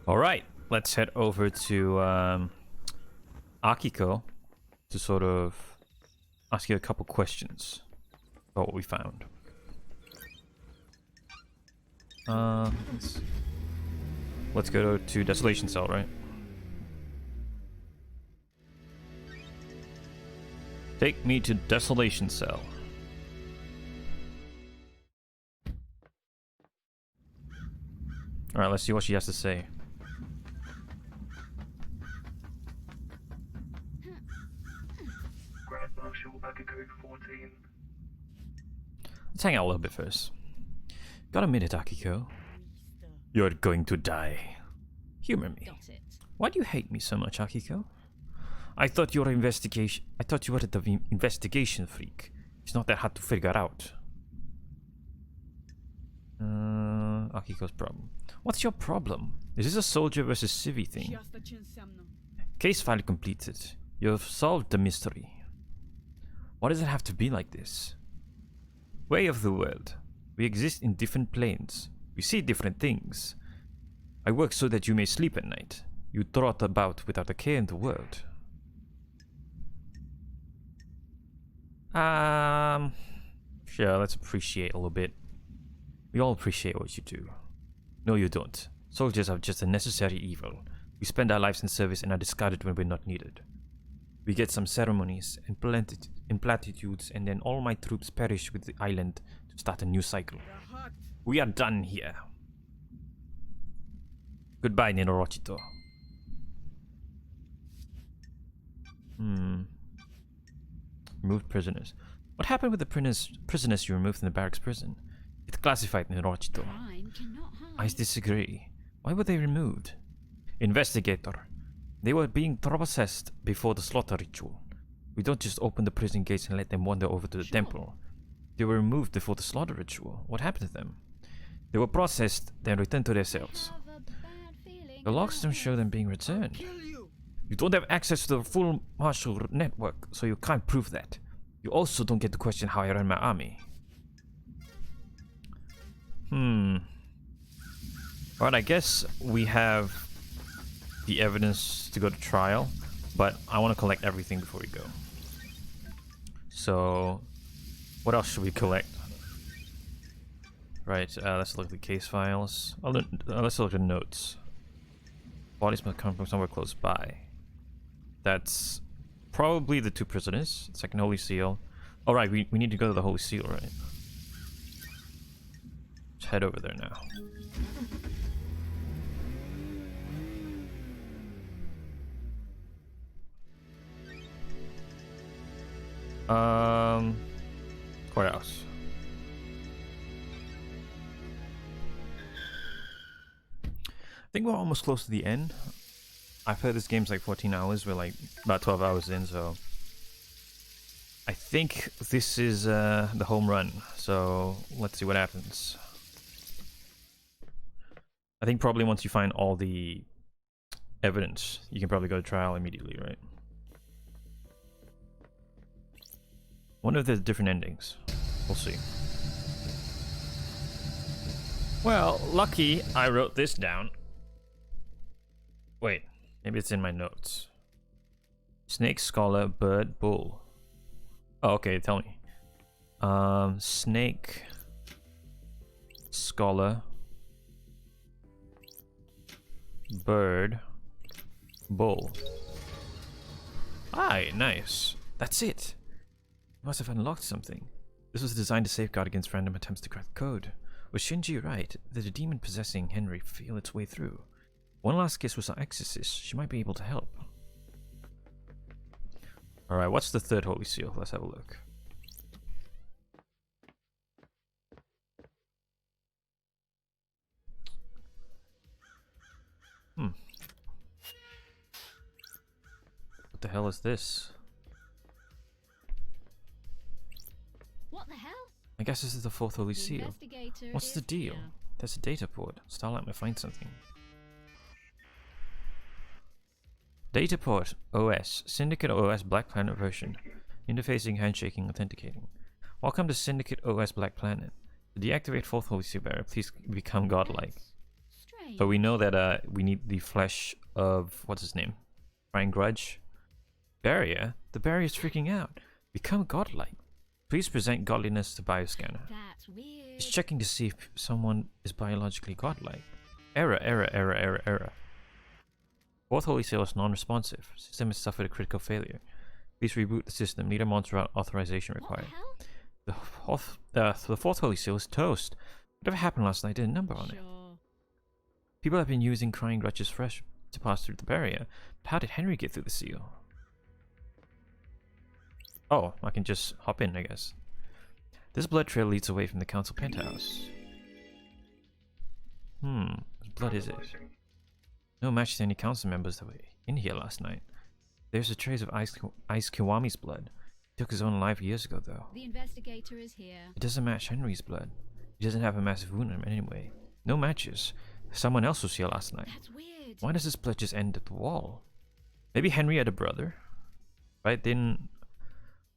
All right, let's head over to Akiko to sort of ask you a couple questions about what we found. Let's go to Desolation Cell, right? Take me to Desolation Cell. Alright, let's see what she has to say. Grand Marshal Akiko 14. Let's hang out a little bit first. Got a minute, Akiko? You're going to die. Humor me. Why do you hate me so much, Akiko? I thought you were the investigation freak. It's not that hard to figure out. Akiko's problem. What's your problem? Is this a soldier versus civvy thing? Case file completed. You've solved the mystery. Why does it have to be like this? Way of the world. We exist in different planes. We see different things. I work so that you may sleep at night. You trot about without a care in the world. Sure, let's appreciate a little bit. We all appreciate what you do. No, you don't. Soldiers are just a necessary evil. We spend our lives in service and are discarded when we're not needed. We get some ceremonies and platitudes, and then all my troops perish with the island to start a new cycle. We are done here. Goodbye, Nenorochito. Removed prisoners. What happened with the prisoners you removed in the barracks prison? It's classified, Nenorochito. I disagree. Why were they removed? Investigator. They were being processed before the slaughter ritual. We don't just open the prison gates and let them wander over to the temple. They were removed before the slaughter ritual. What happened to them? They were processed, then returned to their cells. The logs don't show them being returned. You don't have access to the full martial network, so you can't prove that. You also don't get to question how I run my army. Alright, I guess we have the evidence to go to trial, but I want to collect everything before we go. So, what else should we collect? Right, let's look at the case files. Let's look at the notes. Bodies must come from somewhere close by. That's probably the two prisoners. Second Holy Seal. Alright, we need to go to the Holy Seal, right? Let's head over there now. Courthouse. I think we're almost close to the end. I've heard this game's like 14 hours. We're like about 12 hours in, so I think this is the home run. So let's see what happens. I think probably once you find all the evidence, you can probably go to trial immediately, right? Wonder if there's different endings. We'll see. Well, lucky I wrote this down. Wait, maybe it's in my notes. Snake, scholar, bird, bull. Oh, okay, tell me. Snake, scholar, bird, bull. Aye, nice. That's it. Must have unlocked something. This was designed to safeguard against random attempts to crack the code. Was Shinji right? Did the demon possessing Henry feel its way through? One last kiss was our exorcist. She might be able to help. Alright, what's the third Holy Seal? Let's have a look. What the hell is this? What the hell? I guess this is the fourth Holy Seal. What's the deal? There's a data port. Starlight might find something. Data port OS. Syndicate OS Black Planet version. Interfacing, handshaking, authenticating. Welcome to Syndicate OS Black Planet. To deactivate fourth Holy Seal barrier, please become godlike. strange. So we know that we need the flesh of what's his name? Crying Grudge. Barrier? The barrier's freaking out. Become godlike. Please present godliness to bioscanner. That's weird. It's checking to see if someone is biologically godlike. Error, error, error, error, error. Fourth Holy Seal is non-responsive. System has suffered a critical failure. Please reboot the system. Leader Montserrat authorization What required. the hell? The fourth Holy Seal is toast. Whatever happened last night did a number on it. Sure. People have been using Crying Grudge's fresh to pass through the barrier. But how did Henry get through the seal? Oh, I can just hop in, I guess. This blood trail leads away from the council penthouse. Whose blood is it? Analyzing. No match to any council members that were in here last night. There's a trace of Ice Kiwami's blood. He took his own life years ago, though. The investigator is here. It doesn't match Henry's blood. He doesn't have a massive wound on him anyway. No matches. Someone else was here last night. That's weird. Why does this blood just end at the wall? Maybe Henry had a brother, right? Didn't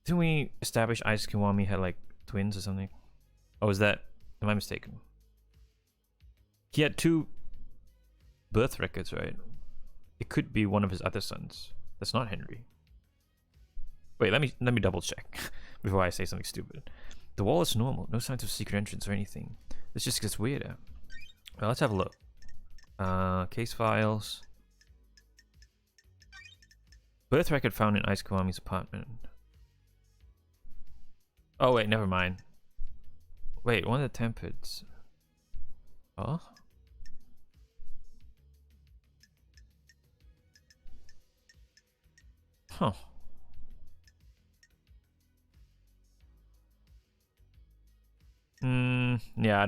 we establish Ice Kiwami had like twins or something? Oh, is that? Am I mistaken? He had 2 birth records, right? It could be one of his other sons. That's not Henry. Wait, let me double check before I say something stupid. The wall is normal. No signs of secret entrance or anything. This just gets weirder. Well, let's have a look. Case files. Birth record found in Ice Kiwami's apartment. Oh wait, never mind. Wait, one of the Tempests. Oh? Huh. Yeah,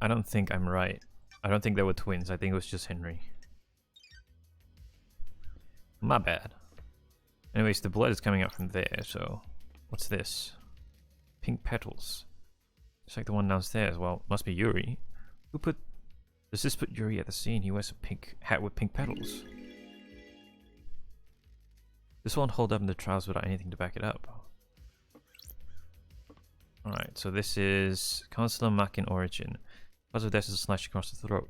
I don't think I'm right. I don't think they were twins. I think it was just Henry. My bad. Anyways, the blood is coming out from there, so what's this? Pink petals. It's like the one downstairs. Well, must be Yuri. Does this put Yuri at the scene? He wears a pink hat with pink petals. This won't hold up in the trials without anything to back it up. Alright, so this is Counselor Makin Origin. Cause of death is a slash across the throat.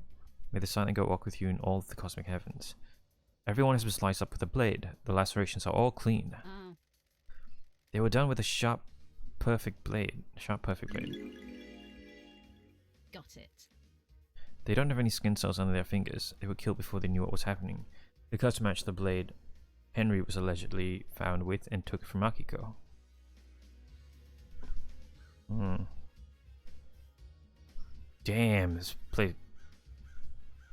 May the silent goat walk with you in all of the cosmic heavens. Everyone has been sliced up with a blade. The lacerations are all clean. Oh. They were done with a sharp, perfect blade. Sharp, perfect blade. Got it. They don't have any skin cells under their fingers. They were killed before they knew what was happening. Because to match the blade Henry was allegedly found with and took from Akiko. Damn, this place.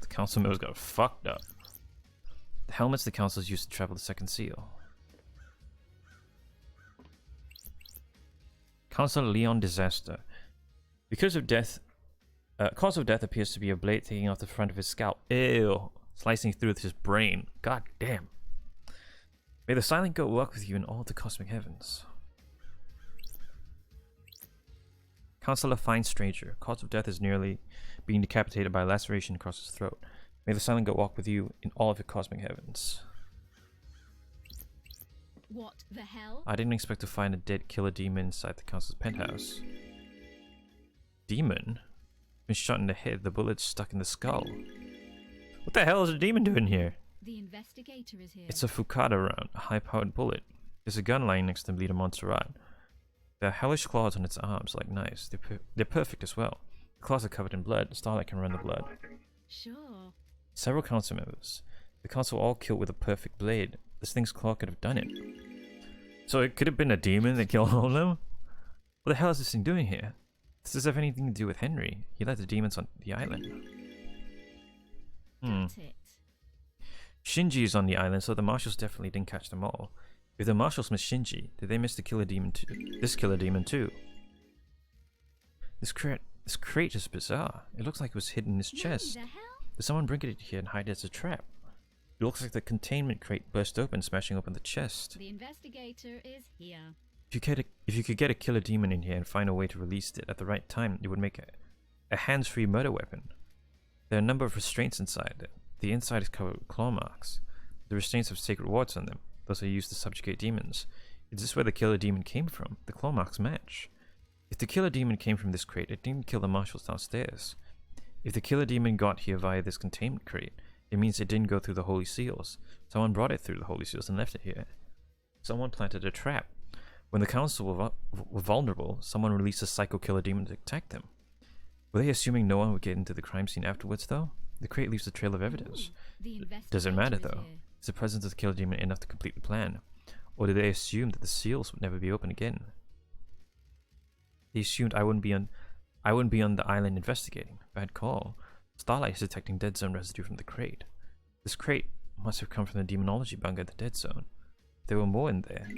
The council members got fucked up. The helmets the councils used to travel the second seal. Councilor Leon Disaster. Because of death, cause of death appears to be a blade taking off the front of his scalp. Ew. Slicing through his brain. God damn. May the silent goat walk with you in all the cosmic heavens. Counselor Fine Stranger. Cause of death is nearly being decapitated by a laceration across his throat. May the silent goat walk with you in all of the cosmic heavens. What the hell? I didn't expect to find a dead killer demon inside the council's penthouse. Demon? Been shot in the head, the bullet's stuck in the skull. What the hell is a demon doing here? The investigator is here. It's a Fukada round, a high-powered bullet. There's a gun lying next to Leader Montserrat. There are hellish claws on its arms, like knives. They're perfect as well. The claws are covered in blood. Starlight can run the blood. Analyzing. Sure. Several council members. The council all killed with a perfect blade. This thing's claw could have done it. So it could have been a demon that killed all of them? What the hell is this thing doing here? Does this have anything to do with Henry? He led the demons on the island. Got it. Shinji is on the island, so the marshals definitely didn't catch them all. If the marshals missed Shinji, did they miss the killer demon too? This killer demon too? This crate is bizarre. It looks like it was hidden in his chest. What the hell? Did someone bring it here and hide it as a trap? It looks like the containment crate burst open, smashing open the chest. The investigator is here. If you could get a killer demon in here and find a way to release it at the right time, it would make a hands-free murder weapon. There are a number of restraints inside it. The inside is covered with claw marks. The restraints have sacred wards on them. Those are used to subjugate demons. Is this where the killer demon came from? The claw marks match. If the killer demon came from this crate, it didn't kill the marshals downstairs. If the killer demon got here via this containment crate, it means it didn't go through the Holy Seals. Someone brought it through the Holy Seals and left it here. Someone planted a trap. When the council were vulnerable, someone released a psycho killer demon to attack them. Were they assuming no one would get into the crime scene afterwards, though? The crate leaves a trail of evidence. Does it matter, though? Is the presence of the killer demon enough to complete the plan? Or did they assume that the seals would never be open again? They assumed I wouldn't be on the island investigating. Bad call. Starlight is detecting dead zone residue from the crate. This crate must have come from the demonology bunker at the dead zone. There were more in there.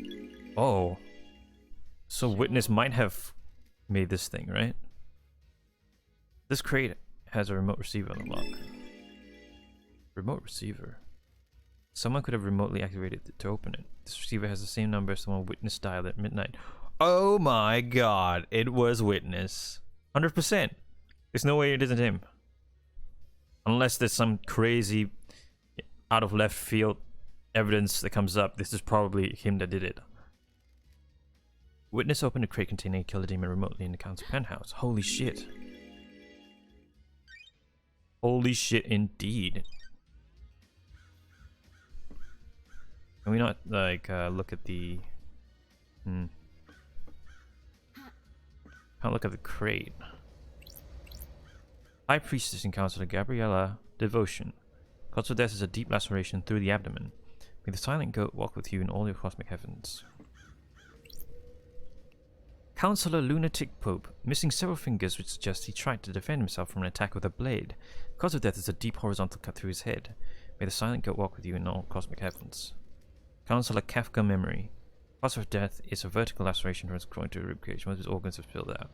Oh. So Witness might have made this thing, right? This crate has a remote receiver on the lock. Remote receiver. Someone could have remotely activated it to open it. This receiver has the same number as someone Witness dialed at midnight. Oh my god, it was Witness. 100%. There's no way it isn't him. Unless there's some crazy out of left field evidence that comes up, this is probably him that did it. Witness opened a crate containing a killer demon remotely in the council penthouse. Holy shit. Holy shit indeed. Can we not, like, look at the... Can't look at the crate. High Priestess and Counselor Gabriella Devotion. Cause of death is a deep laceration through the abdomen. May the silent goat walk with you in all your cosmic heavens. Counselor Lunatic Pope, missing several fingers which suggest he tried to defend himself from an attack with a blade. Cause of death is a deep horizontal cut through his head. May the silent goat walk with you in all cosmic heavens. Counselor Kafka Memory. Cause of death is a vertical laceration from his groin to the ribcage. Most of his organs have spilled out.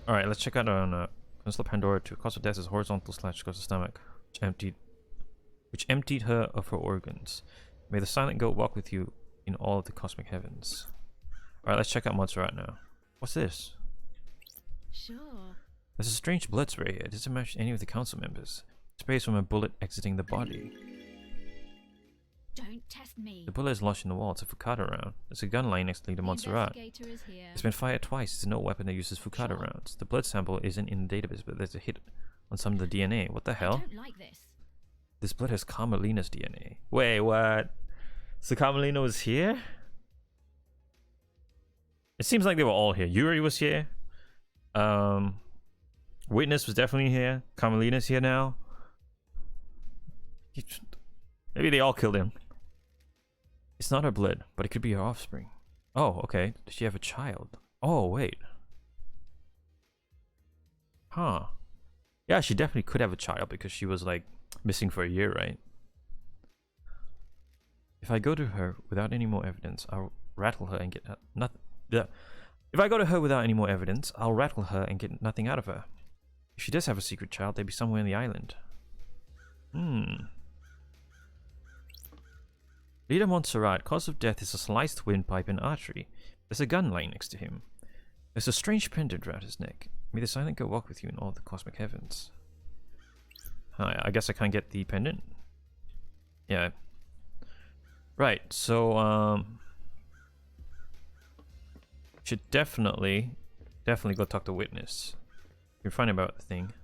Alright, let's check out on Counselor Pandora too. Cause of death is horizontal slash across the stomach, which emptied her of her organs. May the silent goat walk with you in all of the cosmic heavens. Alright, let's check out Montserrat now. What's this? Sure. There's a strange blood spray here. It doesn't match any of the council members. It sprays from a bullet exiting the body. Don't test me. The bullet is lodged in the wall. It's a Fukada round. There's a gun lying next to the Montserrat. Investigator is here. It's been fired twice. It's no weapon that uses Fukada rounds. The blood sample isn't in the database, but there's a hit on some of the DNA. What the hell? I don't like this. This blood has Carmelina's DNA. Wait, what? So Carmelina was here? It seems like they were all here. Yuri was here. Witness was definitely here. Carmelina's here now. Maybe they all killed him. It's not her blood, but it could be her offspring. Oh, okay. Does she have a child? Oh, wait. Huh. Yeah, she definitely could have a child because she was like missing for a year, right? If I go to her without any more evidence, I'll rattle her and get nothing. If I go to her without any more evidence, I'll rattle her and get nothing out of her. If she does have a secret child, they'd be somewhere in the island. Leader Montserrat, cause of death is a sliced windpipe and artery. There's a gun lying next to him. There's a strange pendant around his neck. May the silent goat walk with you in all the cosmic heavens. I guess I can't get the pendant. Yeah. Right, so should definitely go talk to Witness. You're finding about the thing.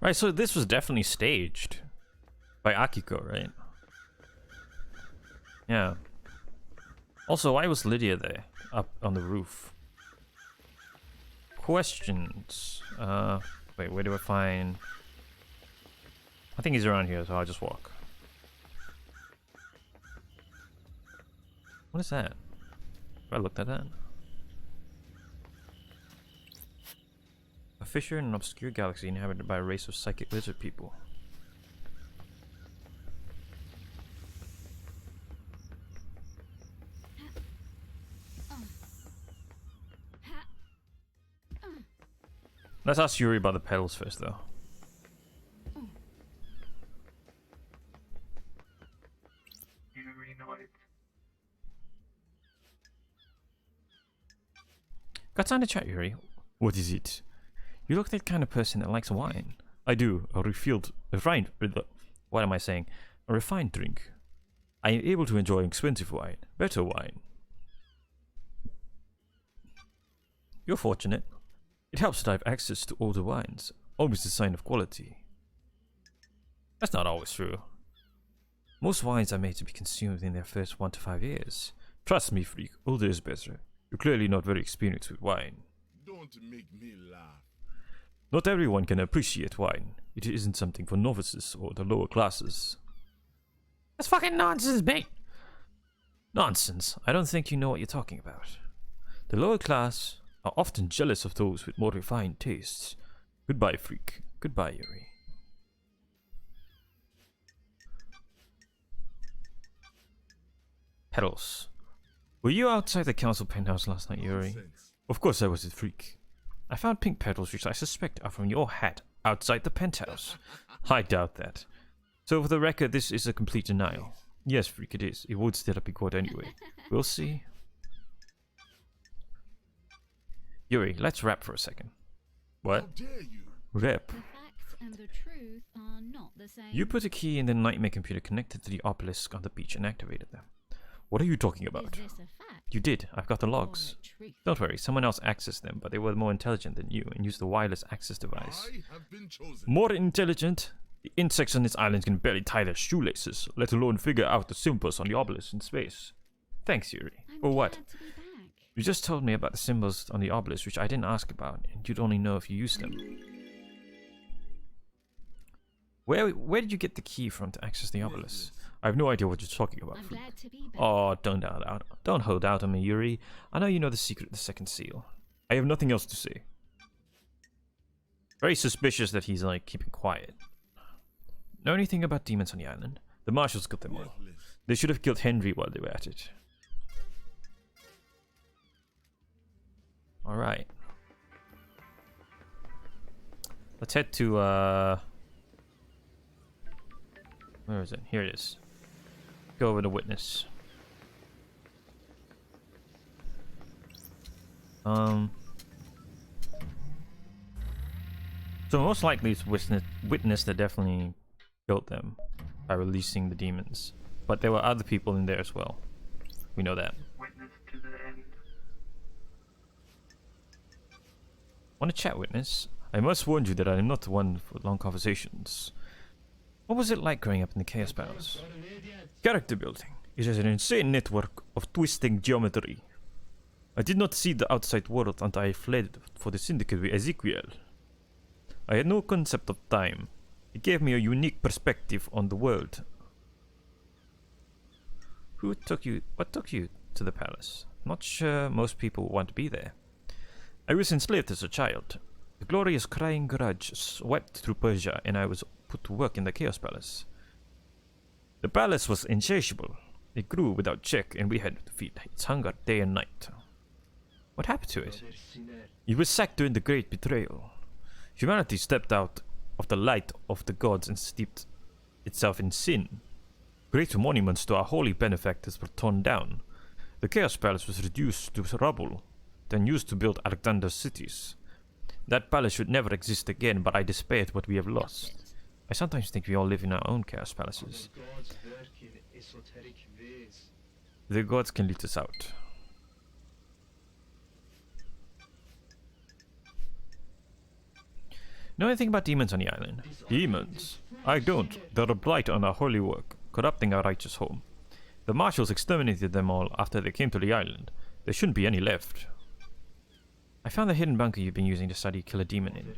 Right, so this was definitely staged by Akiko, right? Yeah. Also, why was Lydia there? Up on the roof. Questions. Wait, where do I find... I think he's around here, so I'll just walk. What is that? Have I looked at that? A fissure in an obscure galaxy inhabited by a race of psychic lizard people. Let's ask Yuri about the pedals first, though. Yuri Knight, Got time to chat, Yuri? What is it? You look that kind of person that likes wine. I do. What am I saying? A refined drink. I am able to enjoy expensive wine. Better wine. You're fortunate. It helps that I have access to older wines. Always a sign of quality. That's not always true. Most wines are made to be consumed in their first 1 to 5 years. Trust me, freak, older is better. You're clearly not very experienced with wine. Don't make me laugh. Not everyone can appreciate wine. It isn't something for novices or the lower classes. That's fucking nonsense, mate! Nonsense. I don't think you know what you're talking about. The lower class are often jealous of those with more refined tastes. Goodbye, freak. Goodbye, Yuri. Petals. Were you outside the council penthouse last night, Yuri? Nonsense. Of course I was a freak. I found pink petals which I suspect are from your hat outside the penthouse. I doubt that. So for the record, this is a complete denial. Yes, freak, it is. It would still be caught anyway. We'll see. Yuri, let's rap for a second. How What? dare you? Rap. The facts and the truth are not the same. You put a key in the nightmare computer connected to the obelisk on the beach and activated them. What are you talking about? Is this a fact You did. I've got the or logs. a truth? Don't worry, someone else accessed them, but they were more intelligent than you and used the wireless access device. I have been chosen. More intelligent? The insects on this island can barely tie their shoelaces, let alone figure out the symbols on the obelisk in space. Thanks, Yuri. I'm For what? glad to be back. You just told me about the symbols on the obelisk, which I didn't ask about, and you'd only know if you used them. Where did you get the key from to access the obelisk? I have no idea what you're talking about, I'm freak. glad to be back. Oh, don't hold out on me, Yuri. I know you know the secret of the second seal. I have nothing else to say. Very suspicious that he's like keeping quiet. Know anything about demons on the island? The marshals got them all. Worthless. They should have killed Henry while they were at it. Alright. Let's head to where is it? Here it is. Go over to witness. So most likely it's witness that definitely killed them by releasing the demons. But there were other people in there as well. We know that. Witness to the end. Want to chat, witness? I must warn you that I am not the one for long conversations. What was it like growing up in the Chaos Palace? Character building. It is an insane network of twisting geometry. I did not see the outside world until I fled for the Syndicate with Ezekiel. I had no concept of time. It gave me a unique perspective on the world. What took you to the palace? Not sure most people want to be there. I was enslaved as a child. The glorious crying grudge swept through Persia and I was put to work in the Chaos Palace. The palace was insatiable. It grew without check and we had to feed its hunger day and night. What happened to it? It was sacked during the Great Betrayal. Humanity stepped out of the light of the gods and steeped itself in sin. Great monuments to our holy benefactors were torn down. The Chaos Palace was reduced to rubble, then used to build Alexander's cities. That palace should never exist again, but I despair at what we have lost. I sometimes think we all live in our own Chaos Palaces. The gods can lead us out. Know anything about demons on the island? Demons? I don't. They're a blight on our holy work, corrupting our righteous home. The marshals exterminated them all after they came to the island. There shouldn't be any left. I found the hidden bunker you've been using to study Kill a Demon in.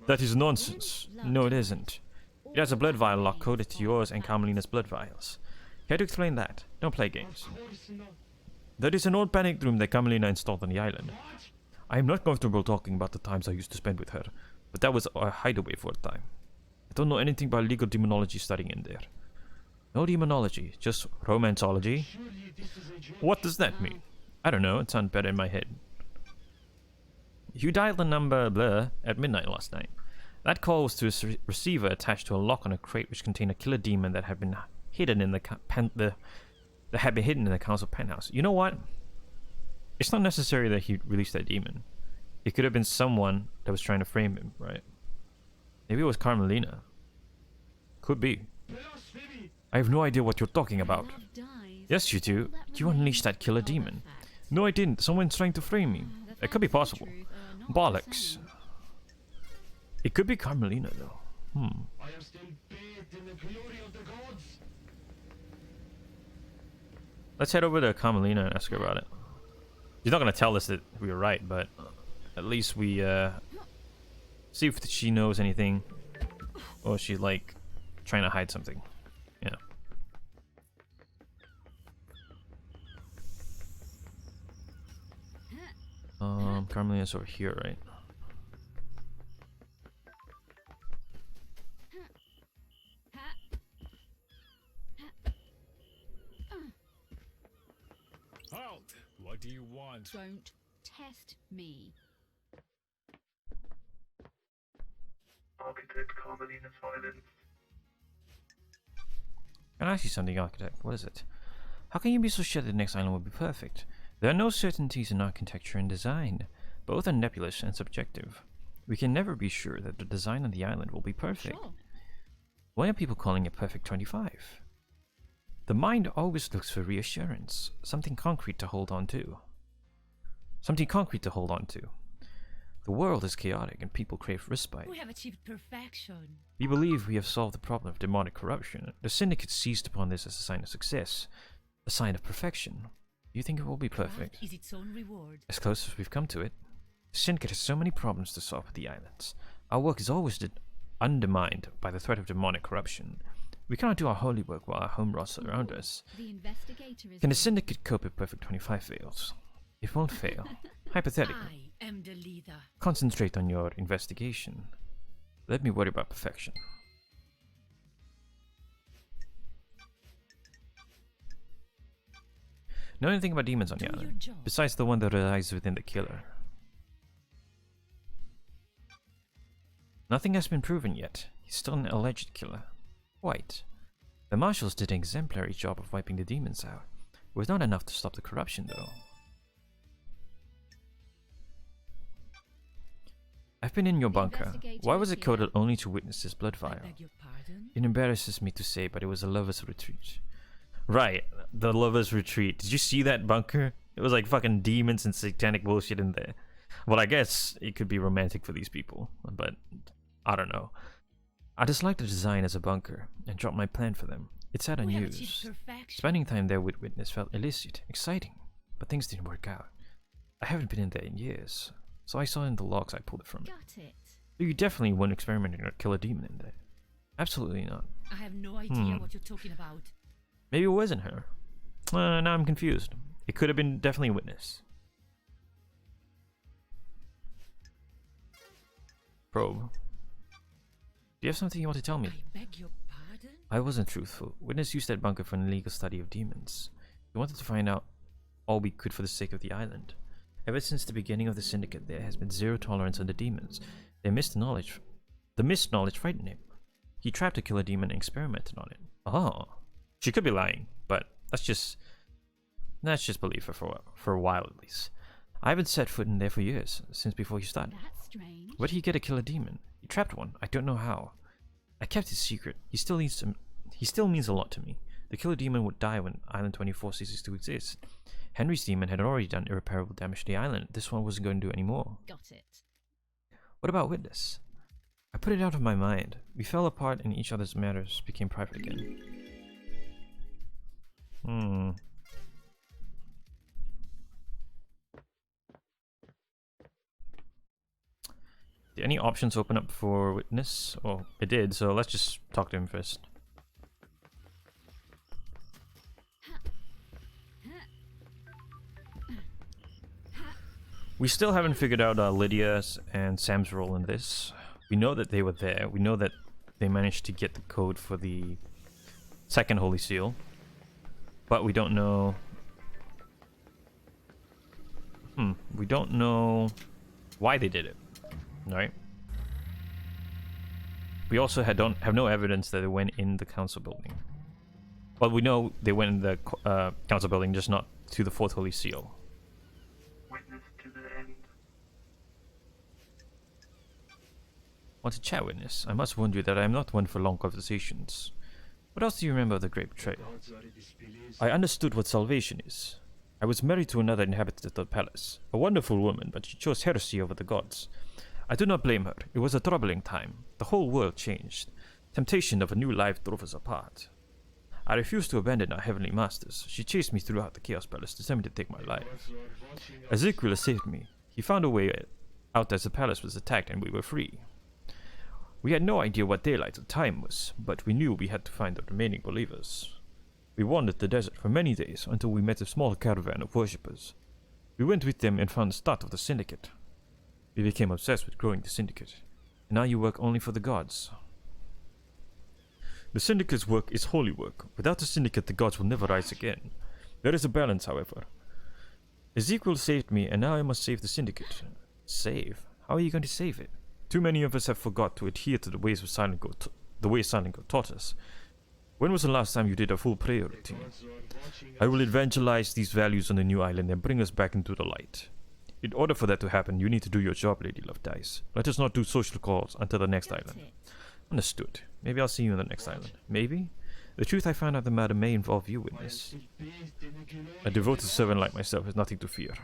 That is nonsense. No, it isn't. It has a blood vial lock coded to yours and Carmelina's blood vials. Care to explain that? Don't play games. That is an old panic room that Carmelina installed on the island. I am not comfortable talking about the times I used to spend with her, but that was a hideaway for a time. I don't know anything about legal demonology studying in there. No demonology, just romanceology. What does that mean? I don't know, it sounds better in my head. You dialed the number blah at midnight last night. That call was to a receiver attached to a lock on a crate which contained a killer demon that had been hidden in the council penthouse. You know what? It's not necessary that he released that demon. It could have been someone that was trying to frame him, right? Maybe it was Carmelina. Could be. I have no idea what you're talking about. Love dies. Yes, you do. You unleashed that killer demon. No, I didn't. Someone's trying to frame me. The It could be facts and possible. truth are not the Bollocks. same. It could be Carmelina, though. I am still bathed in the glory of the gods. Let's head over to Carmelina and ask her about it. She's not gonna tell us that we were right, but at least we see if she knows anything, or she's like trying to hide something. Yeah. Carmelina's over here, right? Halt! What do you want? Don't test me. Architect Carmelina's violence. Can I ask you something, Architect? What is it? How can you be so sure that the next island will be perfect? There are no certainties in architecture and design. Both are nebulous and subjective. We can never be sure that the design of the island will be perfect. Sure. Why are people calling it Perfect 25? The mind always looks for reassurance, something concrete to hold on to. Something concrete to hold on to. The world is chaotic and people crave respite. We have achieved perfection. We believe we have solved the problem of demonic corruption. The Syndicate seized upon this as a sign of success, a sign of perfection. Do you think it will be perfect? Craft is its own reward. As close as we've come to it. The Syndicate has so many problems to solve with the islands. Our work is always undermined by the threat of demonic corruption. We cannot do our holy work while our home rots around us. The investigator is Can the Syndicate cope if Perfect 25 fails? It won't fail. Hypothetically. I am the leader. Concentrate on your investigation. Let me worry about perfection. Know anything about demons on the Do your island? job. Besides the one that resides within the killer. Nothing has been proven yet. He's still an alleged killer. Quite. The marshals did an exemplary job of wiping the demons out. It was not enough to stop the corruption, though. I've been in your The bunker. investigator Why is was it here. coded only to witness this blood I vial? beg your pardon. It embarrasses me to say, but it was a lover's retreat. Right, the lover's retreat. Did you see that bunker? It was like fucking demons and satanic bullshit in there. Well, I guess it could be romantic for these people, but I don't know. I disliked the design as a bunker and dropped my plan for them. It sat We have achieved unused. perfection. Spending time there with Witness felt illicit, exciting, but things didn't work out. I haven't been in there in years, so I saw in the logs I pulled it from. Got it. You definitely weren't experimenting to kill a demon in there. Absolutely not. I have no idea Hmm. what you're talking about. Maybe it wasn't her. Now I'm confused. It could have been definitely a Witness. Probe. Do you have something you want to tell me? I beg your pardon? I wasn't truthful. Witness used that bunker for an illegal study of demons. We wanted to find out all we could for the sake of the island. Ever since the beginning of the Syndicate, there has been zero tolerance on the demons. The missed knowledge frightened him. He trapped a killer demon and experimented on it. Oh. She could be lying, but let's just believe her for a while at least. I haven't set foot in there for years, since before you started. That's strange. Where did he get a killer demon? He trapped one. I don't know how. I kept his secret. He still means a lot to me. The killer demon would die when Island 24 ceases to exist. Henry's demon had already done irreparable damage to the island. This one wasn't going to do any more. Got it. What about Witness? I put it out of my mind. We fell apart and each other's matters became private again. Did any options open up for Witness? Oh, it did, so let's just talk to him first. We still haven't figured out Lydia's and Sam's role in this. We know that they were there. We know that they managed to get the code for the second Holy Seal. But we don't know... we don't know why they did it. Right? We also don't have no evidence that they went in the council building. Well, we know they went in the council building, just not to the fourth Holy Seal. Witness to the end. Want to chat, witness? I must warn you that I am not one for long conversations. What else do you remember of the great betrayal? Gods are displeased. I understood what salvation is. I was married to another inhabitant of the palace, a wonderful woman, but she chose heresy over the gods. I do not blame her. It was a troubling time. The whole world changed. Temptation of a new life drove us apart. I refused to abandon our heavenly masters. She chased me throughout the Chaos Palace, determined to take my life. Gods are watching us. Ezekiel saved me. He found a way out as the palace was attacked and we were free. We had no idea what daylight or time was, but we knew we had to find the remaining believers. We wandered the desert for many days until we met a small caravan of worshippers. We went with them and found the start of the Syndicate. We became obsessed with growing the Syndicate, and now you work only for the gods. The Syndicate's work is holy work. Without the Syndicate, the gods will never rise again. There is a balance, however. Ezekiel saved me, and now I must save the Syndicate. Save? How are you going to save it? Too many of us have forgot to adhere to the ways of Silent God, the way Silent God taught us. When was the last time you did a full prayer routine? Gods are watching I us. will evangelize these values on the new island and bring us back into the light. In order for that to happen, you need to do your job, Lady Love Dice. Let us not do social calls until the next Got island. it. Understood. Maybe I'll see you on the next island. Maybe? The truth I found out the matter may involve you, I am witness. still bathed in the glory A of devoted the servant gods. like myself has nothing to fear.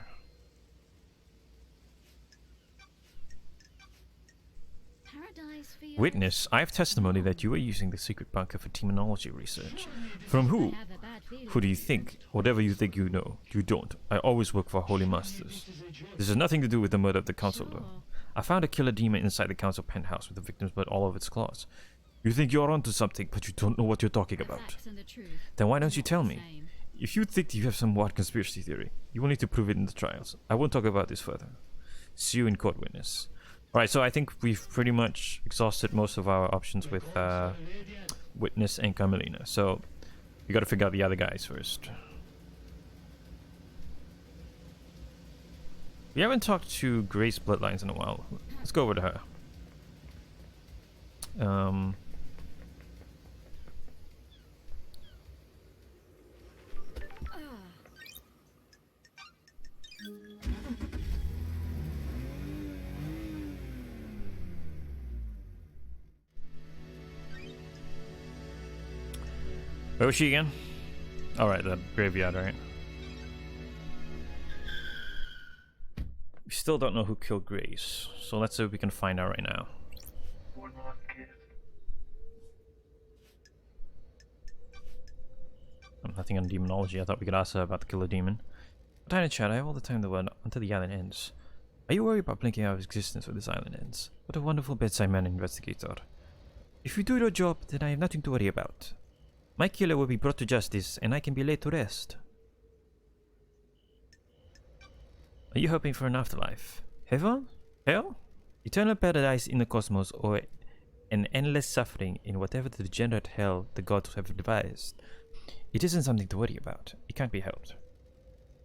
Paradise for you. Witness, I have testimony that you are using the secret bunker for demonology research. From who? I have a bad feeling. Who do you think? Whatever you think you know, you don't. I always work for holy masters. This has nothing to do with the murder of the council, though. Sure. I found a killer demon inside the council penthouse with the victim's blood all over its claws. You think you're onto something, but you don't know what you're talking about. Facts and the truth. Then why don't you Not tell the me? same. If you think you have some wild conspiracy theory, you will need to prove it in the trials. I won't talk about this further. See you in court, witness. Alright, so I think we've pretty much exhausted most of our options with Witness and Carmelina. So we gotta figure out the other guys first. We haven't talked to Grace Bloodlines in a while. Let's go over to her. Where was she again? Alright, the graveyard, right? We still don't know who killed Grace, so let's see if we can find out right now. Nothing on demonology. I thought we could ask her about the killer demon. But I chat, I have all the time in the world until the island ends. Are you worried about blinking out of existence when this island ends? What a wonderful bedside man investigator. If you do your job, then I have nothing to worry about. My killer will be brought to justice, and I can be laid to rest. Are you hoping for an afterlife? Heaven? Hell? Eternal paradise in the cosmos, or an endless suffering in whatever the degenerate hell the gods have devised? It isn't something to worry about. It can't be helped.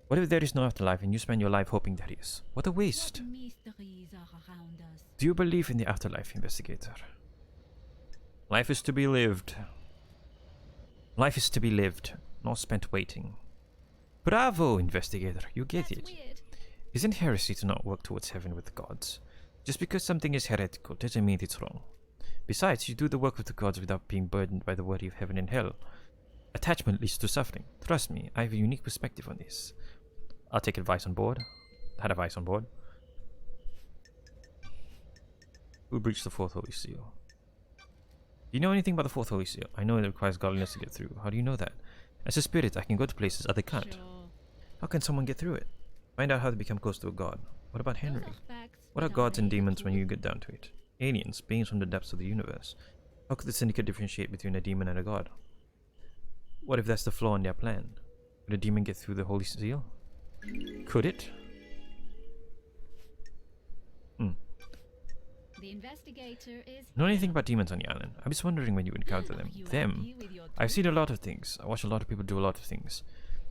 What if there is no afterlife and you spend your life hoping there is? What a waste. What mysteries are around us? Do you believe in the afterlife, investigator? Life is to be lived. Life is to be lived, not spent waiting. Bravo, investigator, you get That's it. weird. Isn't heresy to not work towards heaven with the gods? Just because something is heretical doesn't mean it's wrong. Besides, you do the work with the gods without being burdened by the worry of heaven and hell. Attachment leads to suffering. Trust me, I have a unique perspective on this. I'll take advice on board. Had advice on board. Who breached the fourth holy seal? Do you know anything about the fourth holy seal? I know it requires godliness to get through. How do you know that? As a spirit, I can go to places others can't. Sure. How can someone get through it? Find out how to become close to a god. What about Henry? Those are facts What are without gods and any demons when proof. you get down to it? Aliens, beings from the depths of the universe. How could the Syndicate differentiate between a demon and a god? What if that's the flaw in their plan? Could a demon get through the holy seal? Could it? The investigator is. Know anything about demons on the island? I was wondering when you encounter them. You Them? happy with your I've seen a lot of things. I watch a lot of people do a lot of things.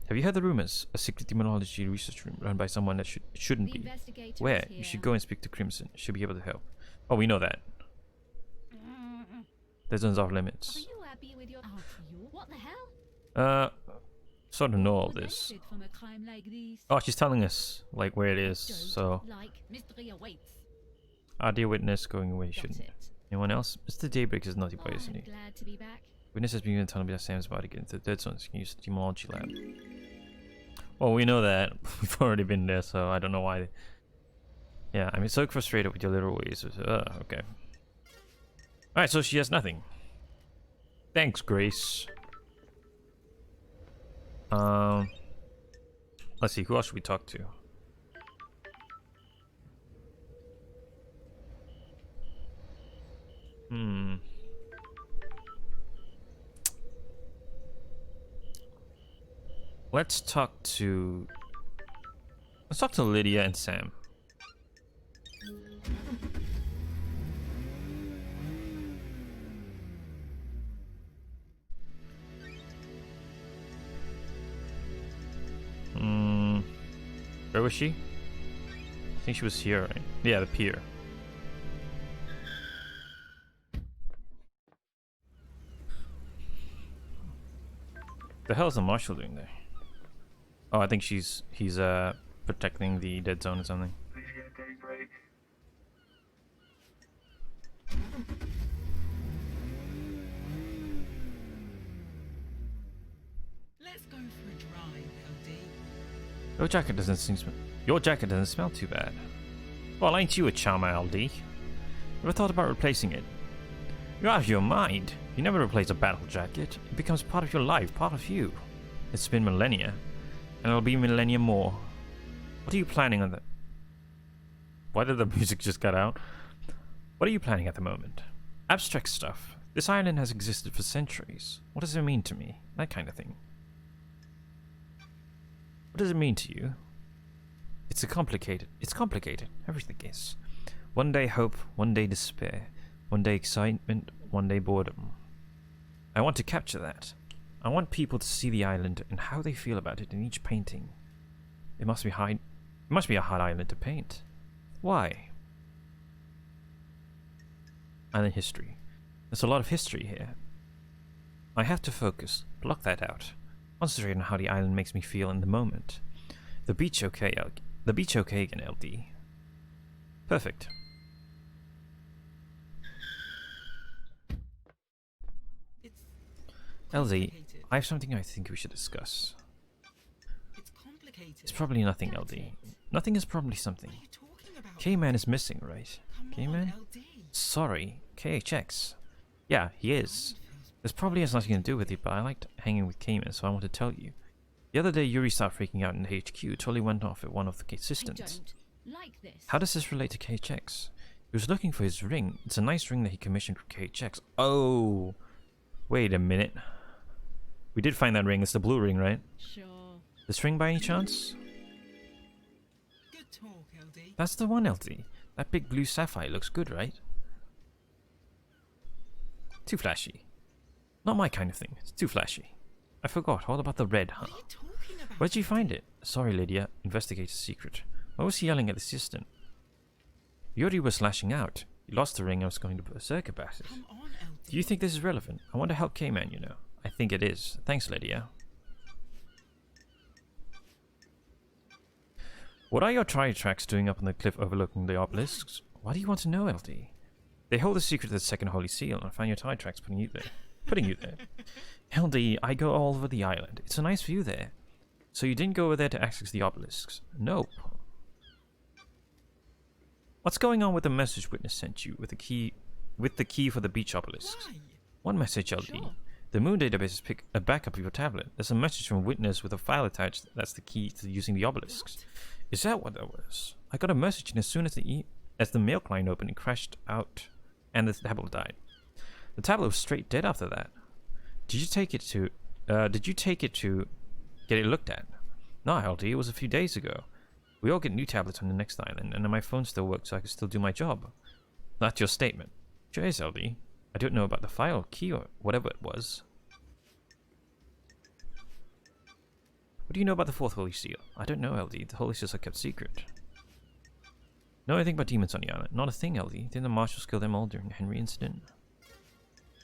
Have you heard the rumors? A secret demonology research room run by someone that shouldn't The be. investigator Where? is You here. should go and speak to Crimson. She'll be able to help. Oh, we know that. Dozens off Are limits. you happy with your? Out you? What the hell? Sort of know all Would this. benefit from a crime like this. Oh, she's telling us, like, where it is, Don't so... like mystery awaits. Our dear witness going away Got shouldn't. it. Anyone else? Mr. Daybreak is naughty boy, Oh, isn't I'm he? glad to be back. Witness has been telling me that Sam's about to get into the Dead Zones. Can use the Demology Lab. Well, we know that. We've already been there, so I don't know why. Yeah, I'm so frustrated with your little ways. Okay. Alright, so she has nothing. Thanks, Grace. Let's see, who else should we talk to? Let's talk to Lydia and Sam. Where was she? I think she was here, right? Yeah, the pier. The hell is the marshal doing there? Oh, I think he's protecting the dead zone or something. Let's go for a drive, LD. Your jacket doesn't smell too bad. Well, ain't you a charmer, LD? Ever thought about replacing it? You're out of your mind. You never replace a battle jacket. It becomes part of your life, part of you. It's been millennia, and it'll be millennia more. What are you planning on the... Why did the music just cut out? What are you planning at the moment? Abstract stuff. This island has existed for centuries. What does it mean to me? That kind of thing. What does it mean to you? It's complicated. Everything is. One day hope, one day despair. One day excitement, one day boredom. I want to capture that. I want people to see the island and how they feel about it in each painting. It must be a hard island to paint. Why? Island history. There's a lot of history here. I have to focus. Block that out. Concentrate on how the island makes me feel in the moment. The beach okay again, LD. Perfect. LD, I have something I think we should discuss. It's complicated. It's probably nothing, LD. Nothing is probably something. What are you talking about? K-Man is missing, right? Come on, K-Man? LD. Sorry, KHX. Yeah, he is. This probably has nothing to do with it, but I liked hanging with K-Man, so I want to tell you. The other day, Yuri started freaking out in the HQ. Totally went off at one of the I assistants. don't like this. How does this relate to KHX? He was looking for his ring. It's a nice ring that he commissioned from KHX. Oh, wait a minute. We did find that ring. It's the blue ring, right? Sure. This ring by any chance? Good talk, LD. That's the one, LD. That big blue sapphire looks good, right? Too flashy. Not my kind of thing. It's too flashy. I forgot. All about the red, huh? What are you talking about? Where'd you find it? Sorry, Lydia. Investigator's secret. Why was he yelling at the assistant? Yuri was lashing out. He lost the ring and was going to berserk about it. Come on, LD. Do you think this is relevant? I want to help K-Man, you know. I think it is. Thanks, Lydia. What are your tri-tracks doing up on the cliff overlooking the obelisks? Why do you want to know, LD? They hold the secret of the second holy seal, and I found your tri-tracks putting you there. LD, I go all over the island. It's a nice view there. So you didn't go over there to access the obelisks? Nope. What's going on with the message Witness sent you with the key for the beach obelisks? Why? One message, LD. Sure. The Moon database is a backup of your tablet. There's a message from Witness with a file attached that's the key to using the obelisks. What? Is that what that was? I got a message and as soon as the mail client opened, it crashed out and the tablet died. The tablet was straight dead after that. Did you take it to get it looked at? No, LD, it was a few days ago. We all get new tablets on the next island, and my phone still works so I can still do my job. That's your statement. Sure is, LD. I don't know about the file, key, or whatever it was. What do you know about the fourth holy seal? I don't know, LD. The holy seals are kept secret. Know anything about demons on the island? Not a thing, LD. Didn't the marshals kill them all during the Henry incident?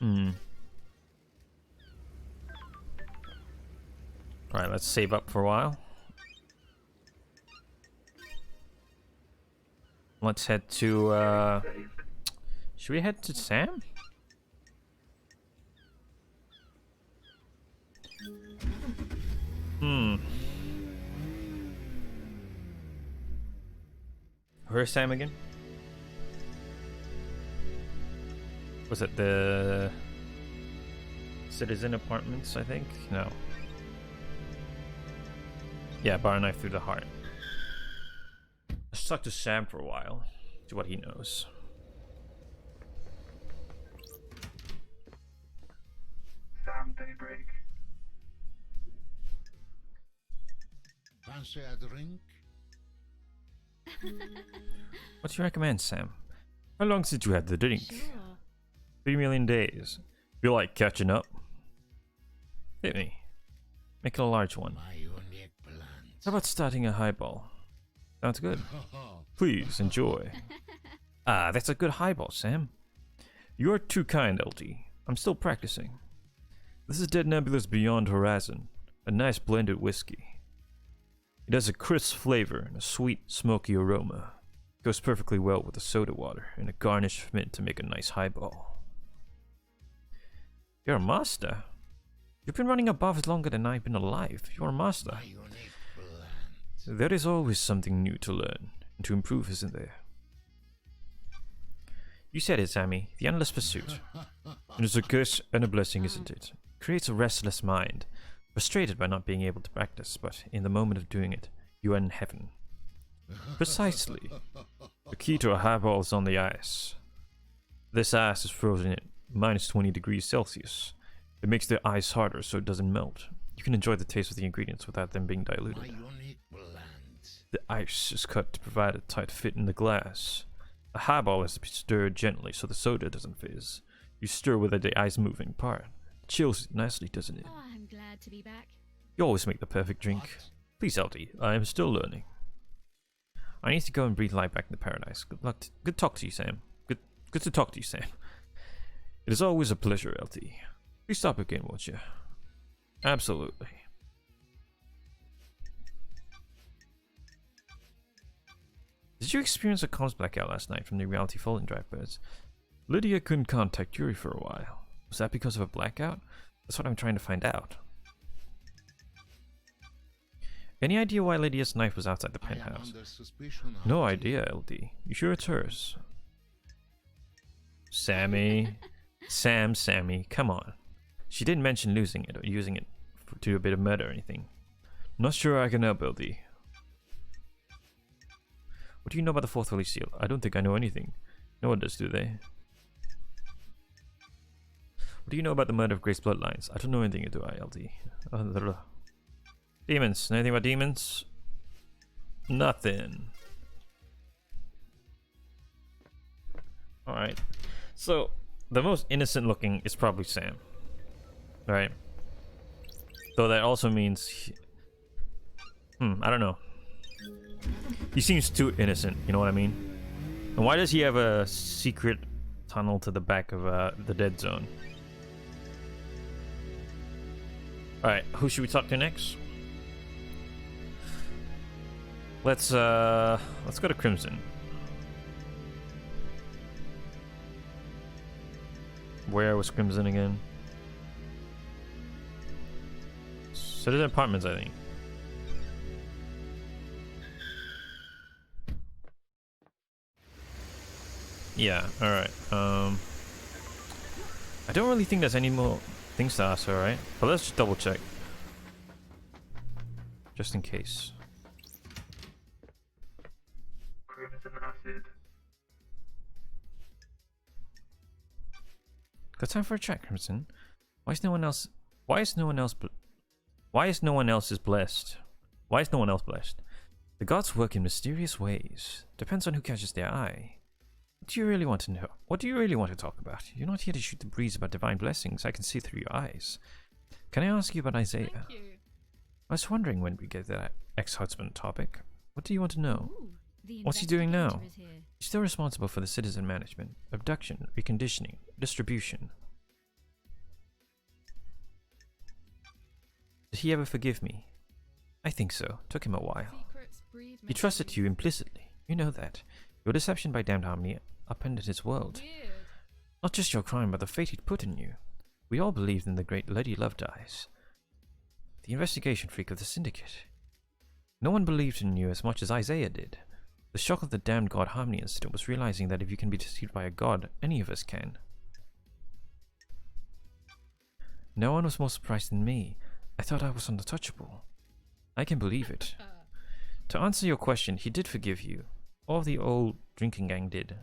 Alright, let's save up for a while. Let's head to Should we head to Sam? Where's Sam again? Was it the Citizen Apartments, I think? No. Yeah, bar a knife through the heart. Let's talk to Sam for a while. See what he knows. Sam Daybreak. Fancy a drink? What do you recommend, Sam? How long since you had the drink? Sure. 3 million days. Feel like catching up? Hit me. Make it a large one. My unique plans. How about starting a highball? Sounds good. Please enjoy. Ah, that's a good highball, Sam. You are too kind, LD. I'm still practicing. This is Dead Nebula's Beyond Horizon, a nice blended whiskey. It has a crisp flavor and a sweet, smoky aroma. It goes perfectly well with the soda water and a garnish of mint to make a nice highball. You're a master. You've been running a bar longer than I've been alive. You're a master. My unique plans. There is always something new to learn and to improve, isn't there? You said it, Sammy. The endless pursuit. It is a curse and a blessing, isn't it? It creates a restless mind, frustrated by not being able to practice, but in the moment of doing it, you are in heaven. Precisely. The key to a highball is on the ice. This ice is frozen at minus 20 degrees Celsius. It makes the ice harder so it doesn't melt. You can enjoy the taste of the ingredients without them being My diluted. unique plans. The ice is cut to provide a tight fit in the glass. A highball is to be stirred gently so the soda doesn't fizz. You stir with the ice moving part. It chills it nicely, doesn't it? Oh, I'm glad to be back. You always make the perfect drink. What? Please, LD, I am still learning. I need to go and breathe life back into paradise. Good talk to you, Sam. Good to talk to you, Sam. It is always a pleasure, LD. Please stop again, won't you? Absolutely. Did you experience a comms blackout last night from the Reality Falling Drive birds? Lydia couldn't contact Yuri for a while. Was that because of a blackout? That's what I'm trying to find out. Any idea why Lydia's knife was outside the I am penthouse? under suspicion. No LD. idea, LD. You sure it's hers? Sammy. Sammy, come on. She didn't mention losing it or using it to do a bit of murder or anything. Not sure I can help, LD. What do you know about the Fourth Holy Seal? I don't think I know anything. No one does, do they? What do you know about the murder of Grace Bloodlines? I don't know anything, do I, LD? Demons. Anything about demons? Nothing. Alright. So, the most innocent looking is probably Sam. Right? Though that also means... I don't know. He seems too innocent, you know what I mean? And why does he have a secret tunnel to the back of the dead zone? Alright, who should we talk to next? Let's go to Crimson. Where was Crimson again? Citizen Apartments, I think. Yeah, alright. I don't really think there's any more things to ask her, right? But let's just double check. Just in case. Crimson Acid. Got time for a chat, Crimson. Why is no one else blessed? Why is no one else blessed? The gods work in mysterious ways. Depends on who catches their eye. What do you really want to know? What do you really want to talk about? You're not here to shoot the breeze about divine blessings. I can see through your eyes. Can I ask you about Isaiah? Thank you. I was wondering when we get to that ex-husband topic. What do you want to know? Ooh, the What's he doing now? investigator is here. He's still responsible for the citizen management, abduction, reconditioning, distribution. Did he ever forgive me? I think so. Took him a while. Secrets breed He trusted mysteries. you implicitly. You know that. Your deception by Damned Harmony upended his world. Weird. Not just your crime, but the fate he'd put in you. We all believed in the great Lady Lovedice, the investigation freak of the Syndicate. No one believed in you as much as Isaiah did. The shock of the damned God Harmony incident was realizing that if you can be deceived by a god, any of us can. No one was more surprised than me. I thought I was untouchable. I can believe it. To answer your question, he did forgive you. All of the old drinking gang did.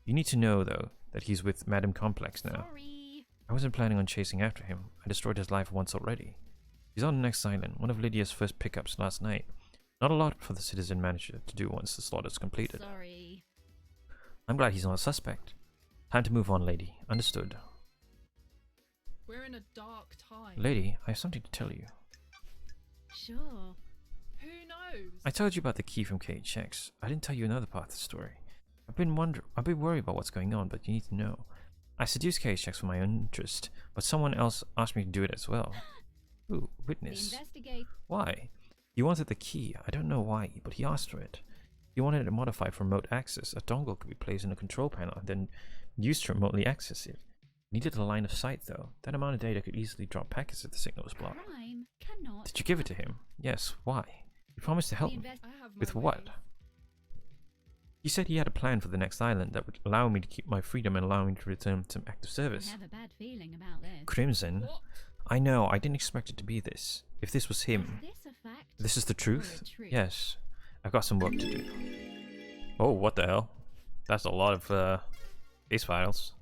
You need to know, though, that he's with Madame Complex now. Sorry. I wasn't planning on chasing after him. I destroyed his life once already. He's on the next island, one of Lydia's first pickups last night. Not a lot for the citizen manager to do once the slaughter's completed. Sorry. I'm glad he's not a suspect. Time to move on, lady. Understood. We're in a dark time. Lady, I have something to tell you. Sure. Who knows? I told you about the key from KHX. I didn't tell you another part of the story. I've been worried about what's going on, but you need to know. I seduced KHX for my own interest, but someone else asked me to do it as well. Ooh, witness. Investigate. Why? He wanted the key. I don't know why, but he asked for it. He wanted it modified for remote access. A dongle could be placed in a control panel and then used to remotely access it. Needed a line of sight though. That amount of data could easily drop packets if the signal was blocked. Crime cannot. Did you give it to him? Yes. Why? He promised to help me. I have my With what? ways. He said he had a plan for the next island that would allow me to keep my freedom and allow me to return to active I service. have a bad feeling about this. Crimson? What? I know, I didn't expect it to be this. If this was him. Is this a fact? This is the or truth? a truth? Yes. I've got some work to do. Oh, what the hell? That's a lot of case files.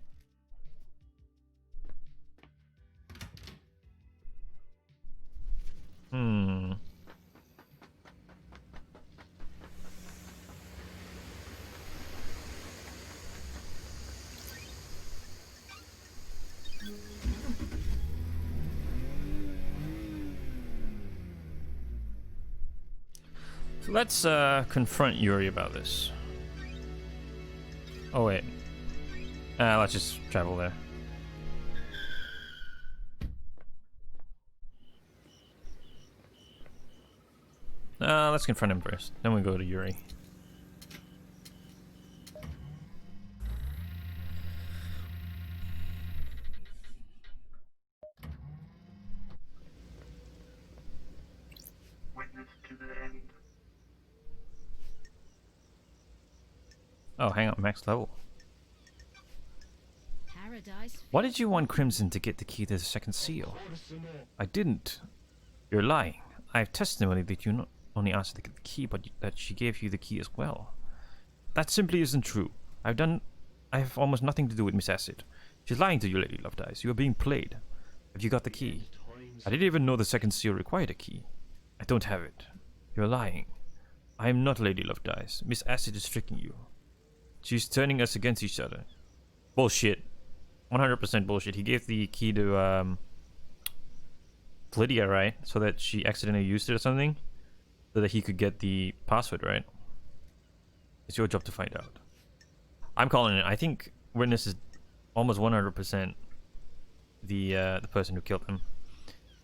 So let's confront Yuri about this. Oh wait. Let's just travel there. Let's confront him first. Then we go to Yuri. Witness to the end. Oh, hang on, max level. Paradise. Why did you want Crimson to get the key to the second seal? I didn't. You're lying. I have testimony that you not only asked her to get the key, but that she gave you the key as well. That simply isn't true. I have almost nothing to do with Miss Acid. She's lying to you, Lady Lovedice. You are being played. Have you got the key? I didn't even know the second seal required a key. I don't have it. You're lying. I am not Lady Lovedice. Miss Acid is tricking you. She's turning us against each other. Bullshit. 100% bullshit. He gave the key to Lydia, right? So that she accidentally used it or something? So that he could get the password, right? It's your job to find out. I'm calling it. I think Witness is almost 100% the person who killed him.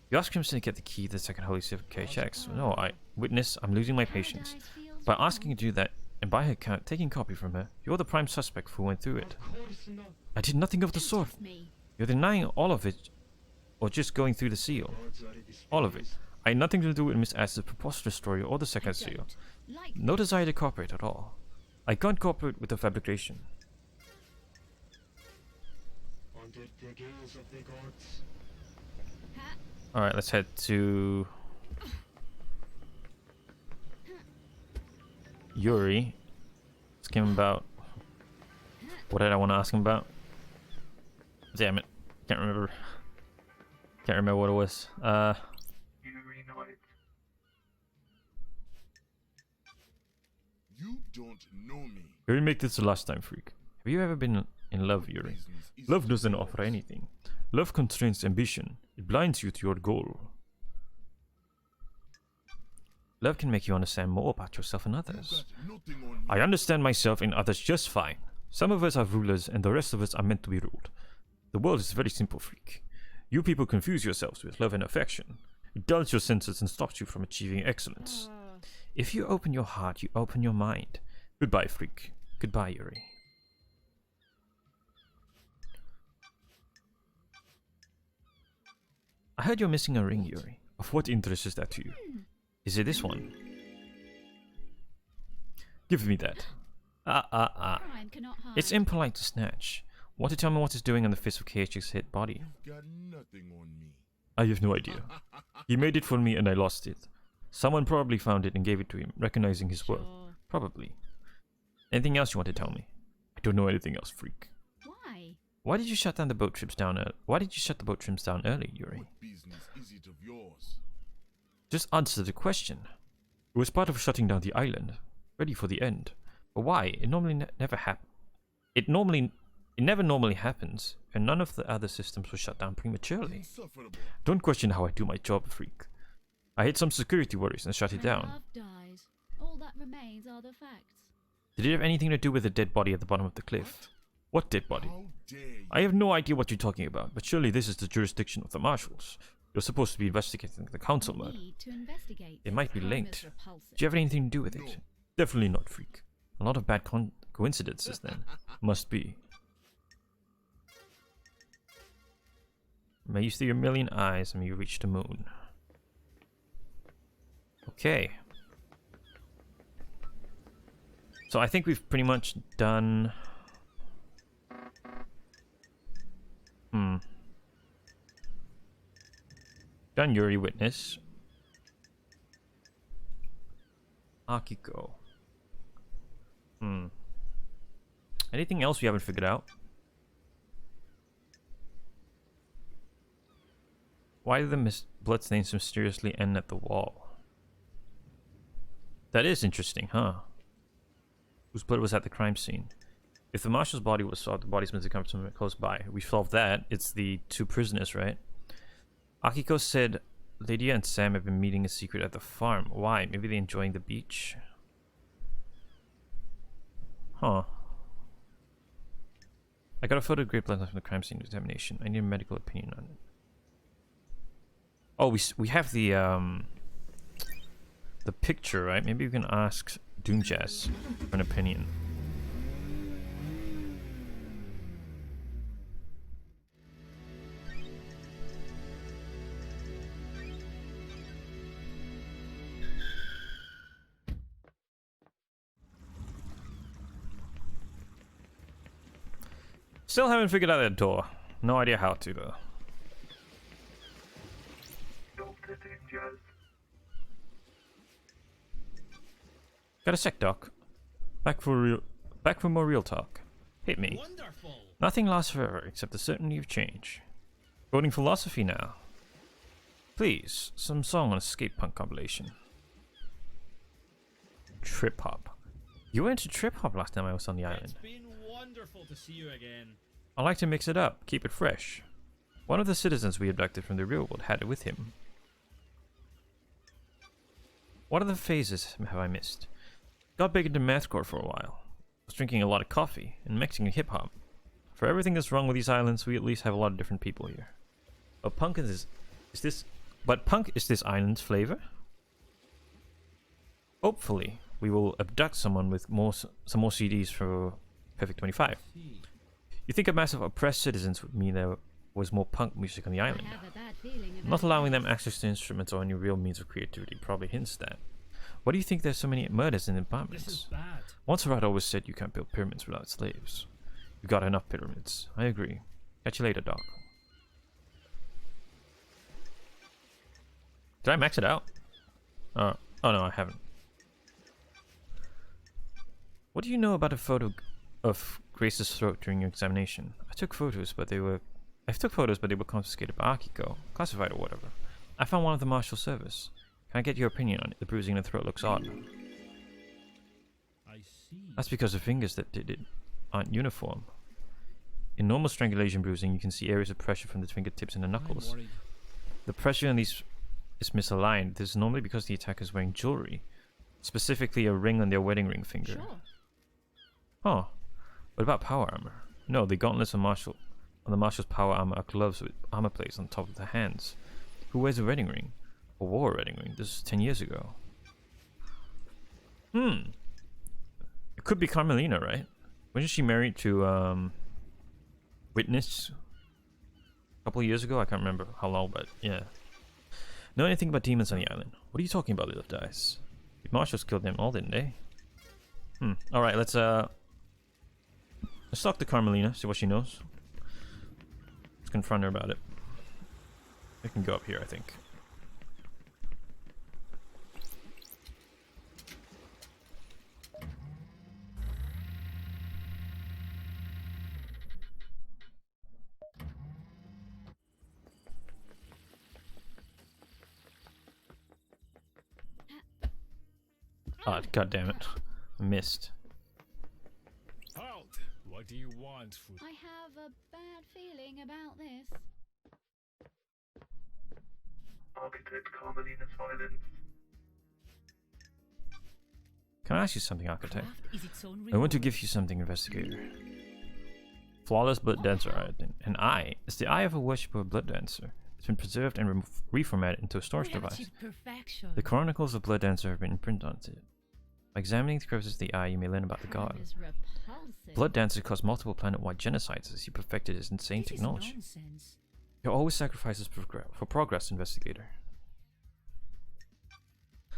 You asked Crimson to get the key to the second holy seal of KHX. No, Witness, I'm losing my patience. Paradise feels By wrong. asking you to do that, and by her account, taking copy from her, you're the prime suspect who went through it. Of course not. I did nothing of the Don't sort. test me. You're denying all of it, or just going through the seal. Gods are All of it. displeased. I had nothing to do with Miss Acid's preposterous story or the I second seal. don't like No desire to cooperate at all. I can't cooperate with the fabrication. Under the gaze of the gods. Ha- Alright, let's head to Yuri. Ask him about... What did I want to ask him about? Damn it. Can't remember. Can't remember what it was. You know it. You don't know me. Yuri, make this the last time, freak. Have you ever been in love, Yuri? Business is Love doesn't offer anything. Love constrains ambition. It blinds you to your goal. Love can make you understand more about yourself and You others. got nothing on me. I understand myself and others just fine. Some of us are rulers and the rest of us are meant to be ruled. The world is very simple, freak. You people confuse yourselves with love and affection. It dulls your senses and stops you from achieving excellence. If you open your heart, you open your mind. Goodbye, freak. Goodbye, Yuri. I heard you're missing a ring, Yuri. Of what interest is that to you? Is it this one? Give me that. Crime cannot hide. It's impolite to snatch. Want to tell me what it's doing on the fist of KH's hit body? Got nothing on me. I have no idea. He made it for me and I lost it. Someone probably found it and gave it to him, recognizing his worth. Sure. Probably. Anything else you want to tell me? I don't know anything else, freak. Why? Why did you shut down the boat trips down Why did you shut the boat trips down early, Yuri? What business is it of yours? Just answer the question. It was part of shutting down the island, ready for the end. But why? It normally never happens. It never normally happens, and none of the other systems were shut down prematurely. Insufferable. Don't question how I do my job, freak. I hit some security worries and shut it When down. love dies, all that remains are the facts. Did it have anything to do with the dead body at the bottom of the cliff? What dead body? How dare you? I have no idea what you're talking about, but surely this is the jurisdiction of the marshals. You're supposed to be investigating the council murder. Need to investigate. It might be Crime is linked. repulsive. Do you have anything to do with it? No. Definitely not, freak. A lot of bad coincidences then. Must be. May you see your million eyes and may you reach the moon. Okay. So I think we've pretty much done... Done Yuri Witness. Akiko. Anything else we haven't figured out? Why did the bloodstains mysteriously end at the wall? That is interesting, huh? Whose blood was at the crime scene? If the marshal's body was solved, the body's meant to come from close by. We solved that. It's the two prisoners, right? Akiko said Lydia and Sam have been meeting in secret at the farm. Why? Maybe they're enjoying the beach? Huh. I got a photo of great blood from the crime scene examination. I need a medical opinion on it. Oh, we have the picture, right? Maybe we can ask Doomjazz for an opinion. Still haven't figured out that door. No idea how to though. Got a sec, Doc. Back for more real talk. Hit me. Wonderful. Nothing lasts forever except the certainty of change. Voting philosophy now. Please, some song on Escape Punk compilation. Trip hop. You went to trip hop last time I was on the island. It's been wonderful to see you again. I like to mix it up, keep it fresh. One of the citizens we abducted from the real world had it with him. What other phases have I missed? Got big into mathcore for a while. Was drinking a lot of coffee and mixing hip hop. For everything that's wrong with these islands, we at least have a lot of different people here. But punk is this island's flavor? Hopefully, we will abduct someone with some more CDs for Perfect 25. You think a mass of oppressed citizens would mean there was more punk music on the island? I have a bad feeling about Not allowing them this. access to instruments or any real means of creativity probably hints that. Why do you think there's so many murders in This apartments? is bad. Once Arad always said you can't build pyramids without slaves. You got enough pyramids. I agree. Catch you later, Doc. Did I max it out? Oh no, I haven't. What do you know about a photo of Grace's throat during your examination? I took photos, but they were confiscated by Akiko, classified or whatever. I found one of the Marshal Service. Can I get your opinion on it? The bruising in the throat looks odd. I see. That's because the fingers that did it aren't uniform. In normal strangulation bruising, you can see areas of pressure from the fingertips and the knuckles. I'm worried. The pressure on these is misaligned. This is normally because the attacker is wearing jewelry, specifically a ring on their wedding ring finger. Sure. Huh. What about power armor? No, the gauntlets on the Marshal's power armor are gloves with armor plates on top of the hands. Who wears a wedding ring? Or wore a wedding ring? This is 10 years ago. It could be Carmelina, right? Wasn't she married to Witness a couple of years ago. I can't remember how long, but yeah. Know anything about demons on the island? What are you talking about, little dice? The marshals killed them all, didn't they? Alright, let's talk to Carmelina, see what she knows. Let's confront her about it. We can go up here, I think. Ah, god damn it. I missed. Halt! What do you want, food? I have a bad feeling about this. Architect Carmelina Silence. Can I ask you something, Architect? Craft is its own I want to reward. give you something, Investigator. Flawless Blood Dancer Item. An eye is the eye of a worshipper of Blood Dancer. It's been preserved and reformatted into a storage We have device. achieved perfection. The Chronicles of Blood Dancer have been imprinted onto it. By examining the crevices of the eye, you may learn about the god. Kind is repulsive. Blood Dancer caused multiple planet-wide genocides as he perfected his insane This is technology. nonsense. You're always sacrifices for progress, Investigator.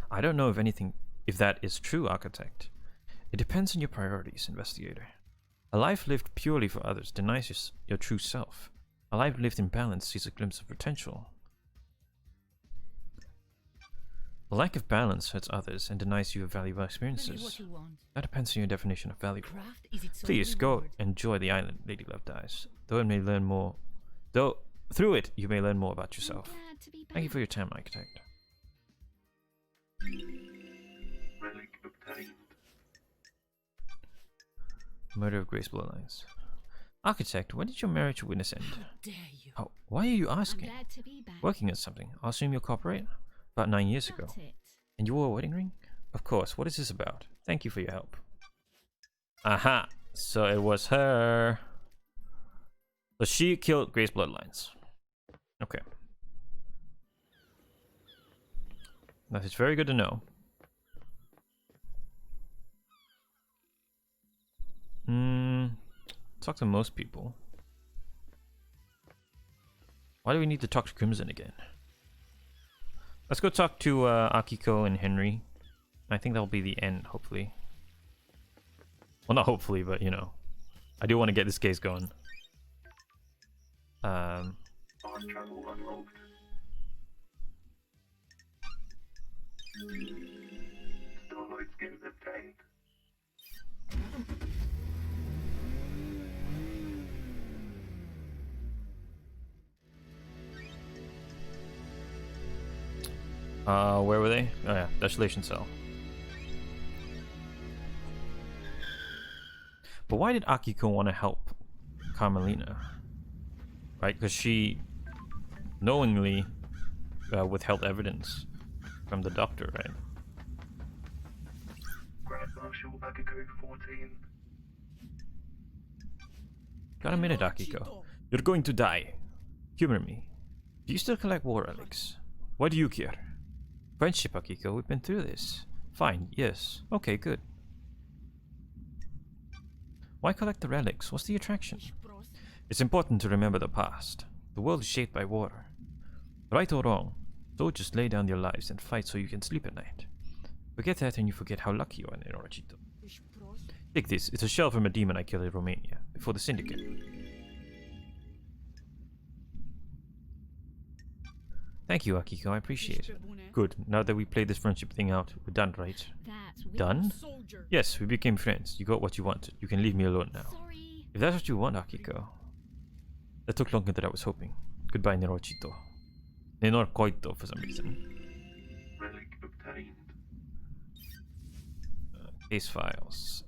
I don't know if that is true, Architect. It depends on your priorities, Investigator. A life lived purely for others denies your true self. A life lived in balance sees a glimpse of potential. A lack of balance hurts others and denies you of valuable That is experiences. what you want. That depends on your definition of valuable. Craft is its own Please go reward. enjoy the island, Lady Love Dies. Through it you may learn more about I'm yourself. glad to be Thank you back. for your time, Architect. Relic obtained. Murder of Grace Bloodlines. Architect, when did your marriage witness end? How dare you? Oh, why are you I'm asking? glad to be back. Working on something. I'll assume you'll cooperate? About 9 years ago. Got it. And you wore a wedding ring? Of course. What is this about? Thank you for your help. Aha! So it was her. So she killed Grace Bloodlines. Okay. That is very good to know. Talk to most people. Why do we need to talk to Crimson again? Let's go talk to Akiko and Henry. I think that'll be the end, hopefully. Well, not hopefully, but you know. I do want to get this case going. On travel unlocked. Starlight skins obtained. Where were they? Oh yeah, Desolation Cell. But why did Akiko want to help Carmelina? Right, because she knowingly withheld evidence from the doctor, right? Grand Marshal Akiko 14. Got a minute, Akiko. You're going to die. Humor me. Do you still collect war relics? Why do you care? Friendship, Akiko. We've been through this. Fine, yes. Okay, good. Why collect the relics? What's the attraction? It's important to remember the past. The world is shaped by war. Right or wrong, soldiers lay down their lives and fight so you can sleep at night. Forget that and you forget how lucky you are in Orochito. Take this. It's a shell from a demon I killed in Romania, before the Syndicate. Thank you, Akiko. I appreciate it. Good. Now that we played this friendship thing out, we're done, right? That's weird. Done? Soldier. Yes, we became friends. You got what you wanted. You can leave me alone now. Sorry. If that's what you want, Akiko. That took longer than I was hoping. Goodbye, Norochito. Nenorkoito for some reason. Relic obtained. Case files.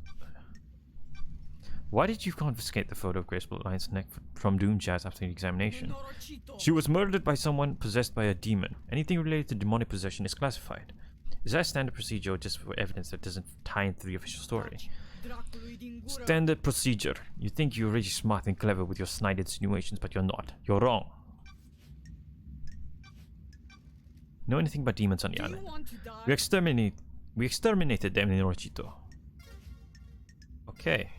Why did you confiscate the photo of Grace Bloodline's neck from Doom Jazz after the examination? She was murdered by someone possessed by a demon. Anything related to demonic possession is classified. Is that standard procedure or just for evidence that doesn't tie into the official story? Standard procedure. You think you're really smart and clever with your snide insinuations, but you're not. You're wrong. Know anything about demons on the island? We exterminated them in Orochito. Okay.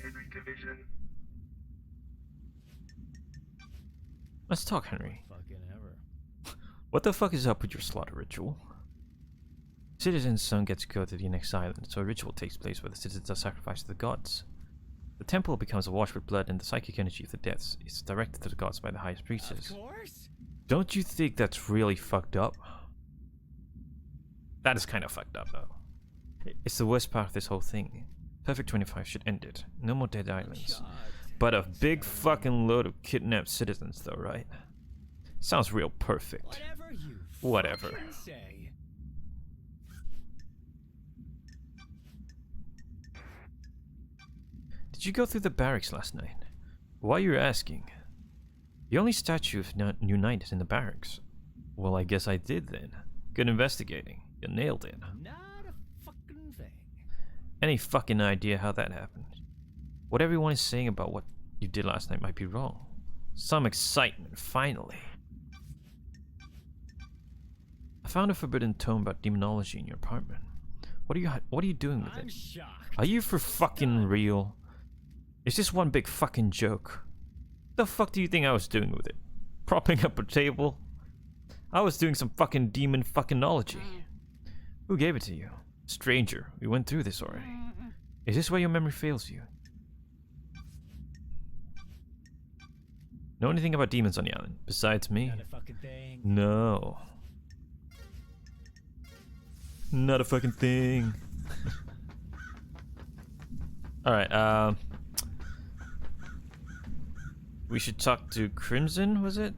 Henry Division. Let's talk, Henry. Fucking ever. What the fuck is up with your slaughter ritual? Citizen's son gets killed to the next island, so a ritual takes place where the citizens are sacrificed to the gods. The temple becomes awash with blood, and the psychic energy of the deaths is directed to the gods by the highest priestess. Of course. Don't you think that's really fucked up? That is kind of fucked up, though. It's the worst part of this whole thing. Perfect 25 should end it. No more dead islands. But a big fucking load of kidnapped citizens, though, right? Sounds real perfect. Whatever you Whatever. fucking say. Did you go through the barracks last night? Why you're asking? The only statue of New Knight is in the barracks. Well, I guess I did then. Good investigating. You nailed it. Not a fucking thing. Any fucking idea how that happened? What everyone is saying about what you did last night might be wrong. Some excitement, finally. I found a forbidden tome about demonology in your apartment. What are you doing with I'm it? shocked. Are you for fucking real? Is this one big fucking joke? The fuck do you think I was doing with it? Propping up a table? I was doing some fucking demon fucking-ology. Who gave it to you? Stranger, we went through this already. Is this where your memory fails you? Know anything about demons on the island, besides me? Not a fucking thing. No. Not a fucking thing. Alright, we should talk to Crimson, was it?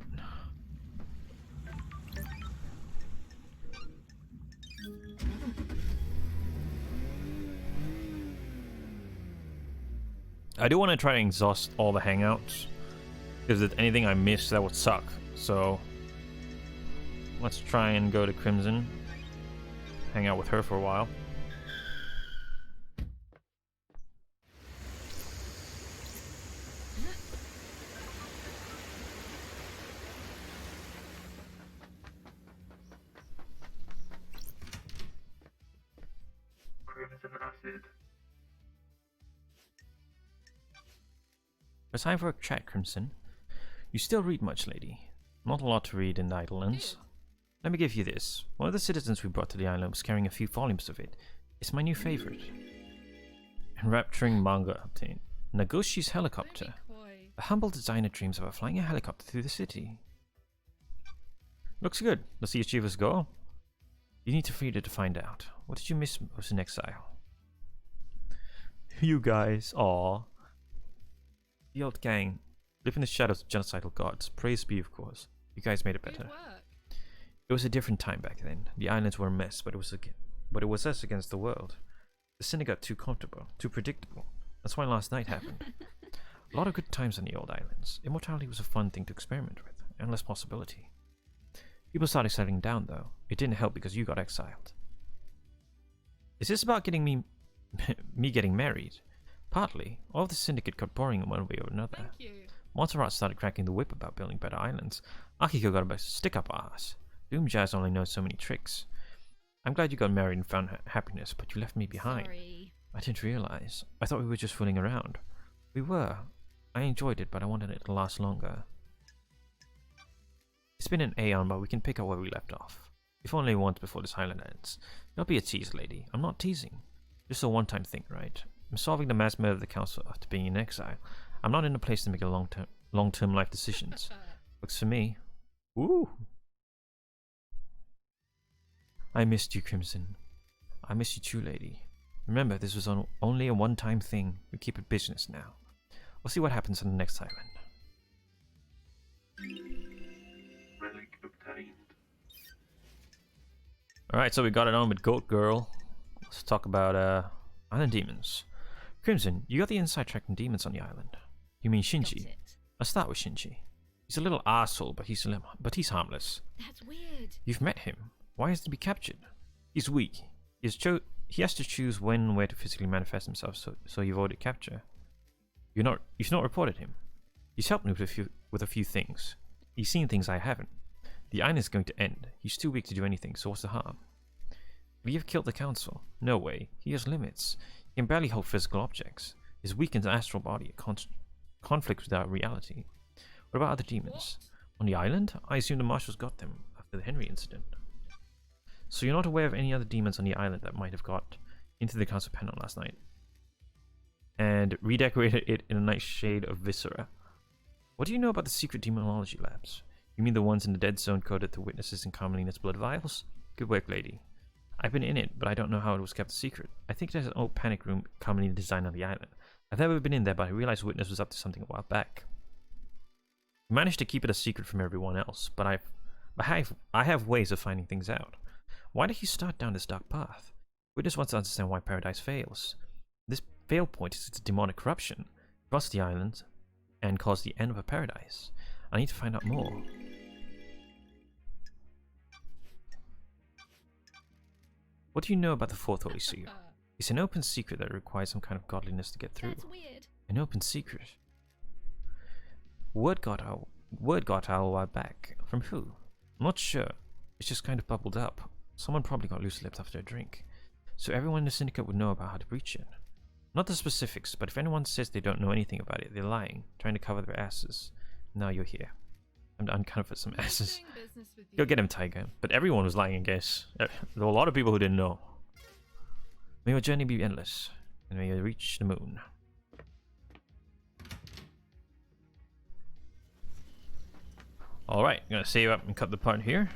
I do want to try to exhaust all the hangouts. If there's anything I missed, that would suck. So, let's try and go to Crimson. Hang out with her for a while. Crimson acid. It's time for a chat, Crimson. You still read much, lady. Not a lot to read in the Idlelands. Let me give you this. One of the citizens we brought to the island was carrying a few volumes of it. It's my new favorite. Enrapturing manga obtained. Nagoshi's helicopter. Don't be coy. A humble designer dreams about flying a helicopter through the city. Looks good. Let's see achievers go. You need to read it to find out. What did you miss most in exile? You guys, aw. The old gang. Live in the shadows of genocidal gods. Praise be, of course. You guys made it Good better. work. It was a different time back then. The islands were a mess, but it was us against the world. The Synod got too comfortable, too predictable. That's why last night happened. A lot of good times on the old islands. Immortality was a fun thing to experiment with. Endless possibility. People started settling down, though. It didn't help because you got exiled. Is this about getting me getting married? Partly. All of the syndicate got boring in one way or another. Thank you. Montserrat started cracking the whip about building better islands. Akiko got a stick-up ass. Doomjazz only knows so many tricks. I'm glad you got married and found happiness, but you left me behind. Sorry. I didn't realize. I thought we were just fooling around. We were. I enjoyed it, but I wanted it to last longer. It's been an aeon, but we can pick up where we left off. If only once before this island ends. Don't be a tease, lady. I'm not teasing. Just a one-time thing, right? I'm solving the mass murder of the council after being in exile. I'm not in a place to make a long-term life decisions. Works for me. Ooh. I missed you, Crimson. I miss you too, lady. Remember, this was only a one-time thing. We keep it business now. We'll see what happens on the next island. Relic obtained. Alright, so we got it on with Goat Girl. Let's talk about island demons. Crimson, you got the inside track on demons on the island. You mean Got Shinji? it. Let's start with Shinji. He's a little asshole, but he's harmless. That's weird. You've met him. Why has he been captured? He's weak. He has to choose when and where to physically manifest himself, so you avoided capture. You've not reported him. He's helped me with a few things. He's seen things I haven't. The island is going to end. He's too weak to do anything, so what's the harm? Will you have killed the council? No way. He has limits. He can barely hold physical objects. His weakened astral body conflicts with our reality. What about other demons? On the island? I assume the marshals got them after the Henry incident. So you're not aware of any other demons on the island that might have got into the Council Panel last night and redecorated it in a nice shade of viscera. What do you know about the secret demonology labs? You mean the ones in the dead zone coded to witnesses in Carmelina's blood vials? Good work, lady. I've been in it, but I don't know how it was kept a secret. I think there's an old panic room Carmelina designed on the island. I've never been in there, but I realized Witness was up to something a while back. I managed to keep it a secret from everyone else, but I have ways of finding things out. Why did he start down this dark path? Witness wants to understand why Paradise fails. This fail point is its demonic corruption across the island and cause the end of a paradise. I need to find out more. What do you know about the Fourth Holy Seal? It's an open secret that requires some kind of godliness to get through. That's weird. An open secret. Word got out a while back. From who? I'm not sure. It's just kind of bubbled up. Someone probably got loose-lipped after a drink. So everyone in the syndicate would know about how to breach it. Not the specifics, but if anyone says they don't know anything about it, they're lying, trying to cover their asses. Now you're here. I'm to uncover some asses. Doing business with you. Go get him, Tiger. But everyone was lying, I guess. There were a lot of people who didn't know. May your journey be endless, and may you reach the moon. Alright, I'm gonna save up and cut the part here.